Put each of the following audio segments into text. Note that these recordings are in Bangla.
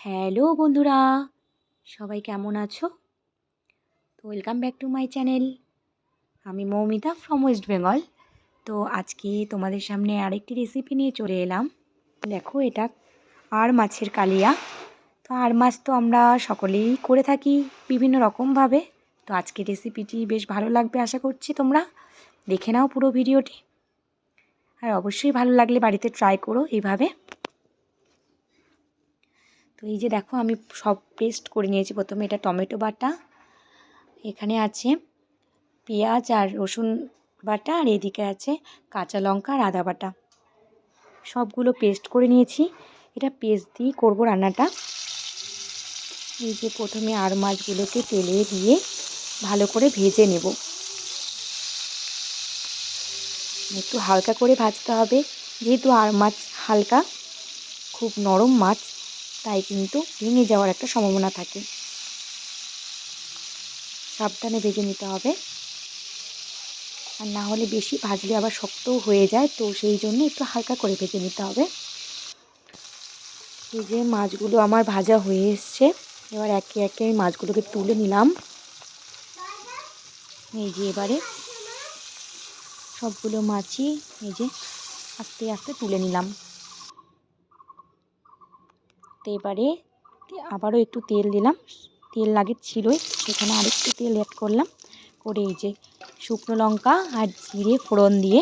হ্যালো বন্ধুরা, সবাই কেমন আছো? তো welcome back to my channel. আমি মৌমিতা ফ্রম ওয়েস্ট বেঙ্গল। তো আজকে তোমাদের সামনে আরেকটি রেসিপি নিয়ে চলে এলাম। দেখো, এটা আর মাছের কালিয়া। তো আর মাছ তো আমরা সকলেই করে থাকি বিভিন্ন রকমভাবে। তো আজকের রেসিপিটি বেশ ভালো লাগবে আশা করছি। তোমরা দেখে নাও পুরো ভিডিওটি, আর অবশ্যই ভালো লাগলে বাড়িতে ট্রাই করো এইভাবে। তো এই যে দেখো, আমি সব পেস্ট করে নিয়েছি। প্রথমে এটা টমেটো বাটা, এখানে আছে পেঁয়াজ আর রসুন বাটা, আর এদিকে আছে কাঁচা লঙ্কা আর আদা বাটা। সবগুলো পেস্ট করে নিয়েছি। এটা পেস্ট দিয়েই করবো রান্নাটা। এই যে প্রথমে আর মাছগুলোকে তেলে দিয়ে ভালো করে ভেজে নেব। একটু হালকা করে ভাজতে হবে, যেহেতু আর মাছ হালকা, খুব নরম মাছ, তাই কিন্তু ভেঙে যাওয়ার একটা সম্ভাবনা থাকে। সাবধানে ভেজে নিতে হবে, আর না হলে বেশি ভাজলে আবার শক্তও হয়ে যায়। তো সেই জন্য একটু হালকা করে ভেজে নিতে হবে। এই যে মাছগুলো আমার ভাজা হয়ে এসছে। এবার একে একে আমি মাছগুলোকে তুলে নিলাম। এই যে এবারে সবগুলো মাছই এই যে আস্তে আস্তে তুলে নিলাম। তো এবারে আবারও একটু তেল দিলাম। তেল ছিলই, সেখানে আরেকটু তেল অ্যাড করলাম। করে এই যে শুকনো লঙ্কা আর জিরে ফোড়ন দিয়ে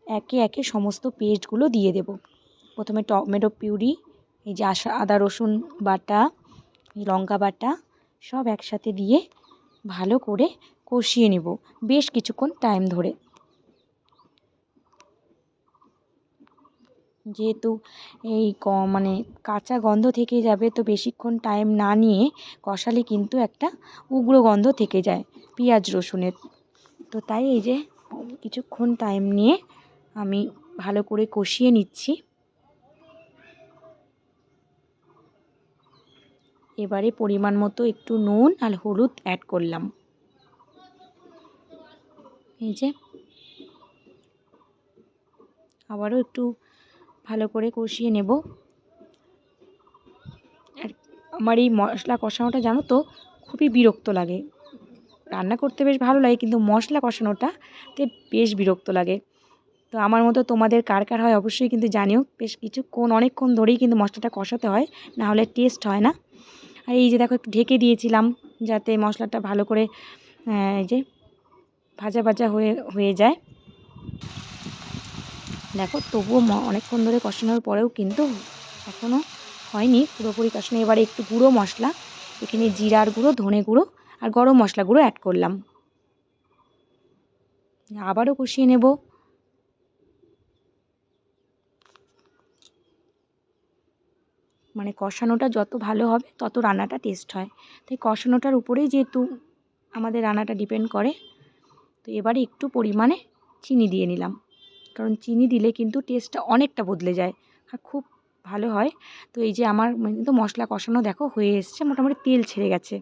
একে একে সমস্ত পেস্টগুলো দিয়ে দেব। প্রথমে টমেটো পিউরি, এই যে আদা রসুন বাটা, লঙ্কা বাটা সব একসাথে দিয়ে ভালো করে কষিয়ে নেব বেশ কিছুক্ষণ টাইম ধরে। যেহেতু এই মানে কাঁচা গন্ধ থেকে যাবে, তো বেশিক্ষণ টাইম না নিয়ে কষালে কিন্তু একটা উগ্র গন্ধ থেকে যায় পেঁয়াজ রসুনের। তো তাই এই যে কিছুক্ষণ টাইম নিয়ে আমি ভালো করে কষিয়ে নিচ্ছি। এবারে পরিমাণ মতো একটু নুন আর হলুদ অ্যাড করলাম। এই যে আবারও একটু ভালো করে কষিয়ে নেব। আর আমার এই মশলা কষানোটা জানো তো খুবই বিরক্ত লাগে। রান্না করতে বেশ ভালো লাগে, কিন্তু মশলা কষানোটাতে বেশ বিরক্ত লাগে। তো আমার মতো তোমাদের কার কার হয় অবশ্যই কিন্তু জানিও। বেশ কিছুক্ষণ অনেকক্ষণ ধরেই কিন্তু মশলাটা কষাতে হয়, না হলে টেস্ট হয় না। আর এই যে দেখো, একটু ঢেকে দিয়েছিলাম যাতে মশলাটা ভালো করে এই যে ভাজা ভাজা হয়ে যায়। দেখো, তবুও অনেকক্ষণ ধরে কষানোর পরেও কিন্তু এখনও হয়নি পুরোপুরি কষানো। এবারে একটু গুঁড়ো মশলা, এখানে জিরার গুঁড়ো, ধনে গুঁড়ো আর গরম মশলা গুঁড়ো অ্যাড করলাম। আবারও কষিয়ে নেব। মানে কষানোটা যত ভালো হবে তত রান্নাটা টেস্ট হয়। তাই কষানোটার উপরেই যেহেতু আমাদের রান্নাটা ডিপেন্ড করে। তো এবারে একটু পরিমাণে চিনি দিয়ে নিলাম, কারণ চিনি দিলে কিন্তু টেস্টটা অনেকটা বদলে যায় আর খুব ভালো হয়। তো এই যে আমার কিন্তু মশলা কষানো দেখো হয়ে এসছে, মোটামুটি তেল ছেড়ে গেছে।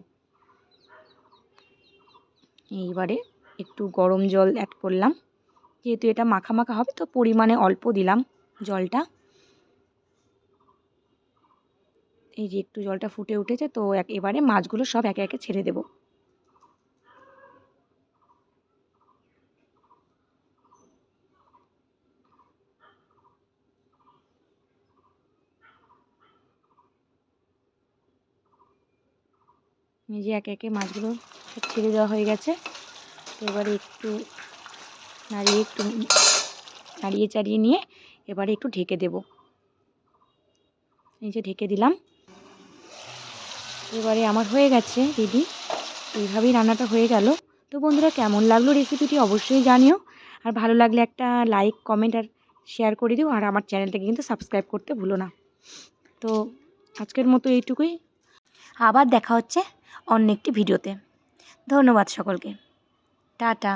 এইবারে একটু গরম জল অ্যাড করলাম, যেহেতু এটা মাখা মাখা হবে তো পরিমাণে অল্প দিলাম জলটা। এই যে একটু জলটা ফুটে উঠেছে, তো এবারে মাছগুলো সব একে একে ছেড়ে দেব। এই যে একে একে মাছগুলো সব ছেড়ে দেওয়া হয়ে গেছে। তো এবারে একটু নাড়িয়ে চাড়িয়ে নিয়ে এবারে একটু ঢেকে দেব। এই যে ঢেকে দিলাম। এবারে আমার হয়ে গেছে রেডি। এইভাবেই রান্নাটা হয়ে গেল। তো বন্ধুরা, কেমন লাগলো রেসিপিটি অবশ্যই জানিও। আর ভালো লাগলে একটা লাইক, কমেন্ট আর শেয়ার করে দিও। আর আমার চ্যানেলটাকে কিন্তু সাবস্ক্রাইব করতে ভুলো না। তো আজকের মতো এইটুকুই। আবার দেখা হচ্ছে অন্য একটি ভিডিওতে। ধন্যবাদ সকলকে। টাটা।